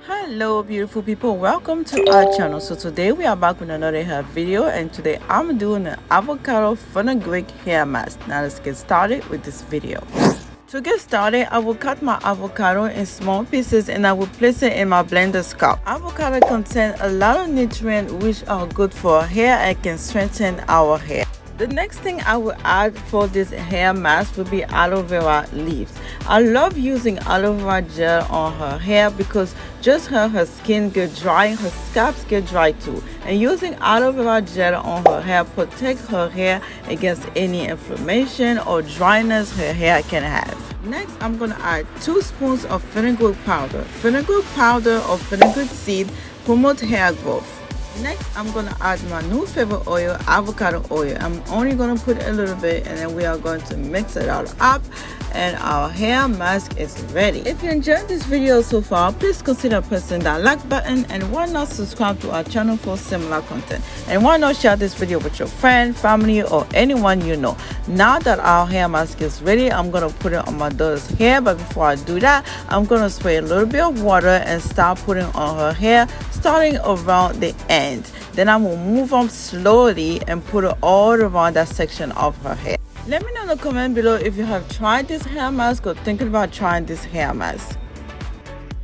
Hello beautiful people, welcome to our channel. So today we are back with another hair video, and today I'm doing an avocado fenugreek hair mask. Now let's get started with this video. To get started, I will cut my avocado in small pieces and I will place it in my blender scalp. Avocado contains a lot of nutrients which are good for our hair and can strengthen our hair. The next thing I will add for this hair mask will be aloe vera leaves. I love using aloe vera gel on her hair because just her skin get dry, her scalps get dry too. And using aloe vera gel on her hair protects her hair against any inflammation or dryness her hair can have. Next, I'm going to add 2 spoons of fenugreek powder. Fenugreek powder or fenugreek seed promote hair growth. Next, I'm going to add my new favorite oil, avocado oil. I'm only going to put a little bit and then we are going to mix it all up and our hair mask is ready. If you enjoyed this video so far, please consider pressing that like button, and why not subscribe to our channel for similar content, and why not share this video with your friend, family, or anyone you know. Now that our hair mask is ready, I'm going to put it on my daughter's hair, but before I do that, I'm going to spray a little bit of water and start putting on her hair, starting around the end. Then I will move on slowly and put it all around that section of her hair. Let me know in the comment below if you have tried this hair mask or thinking about trying this hair mask.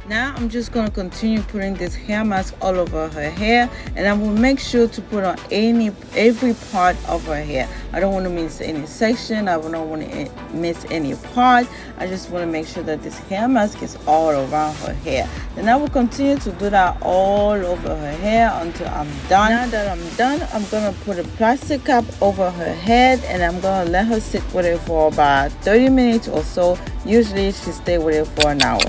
Now I'm just going to continue putting this hair mask all over her hair, and I will make sure to put on every part of her hair. I don't want to miss any section. I don't want to miss any part. I just want to make sure that this hair mask is all around her hair. Then I will continue to do that all over her hair until I'm done. Now that I'm done, I'm going to put a plastic cap over her head, and I'm going to let her sit with it for about 30 minutes or so. Usually she stays with it for an hour.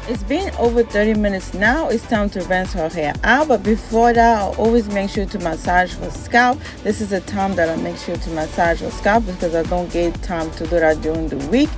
It's been over 30 minutes now. It's time to rinse her hair out, but before that, I'll always make sure to massage her scalp. This is the time that I make sure to massage her scalp because I don't get time to do that during the week.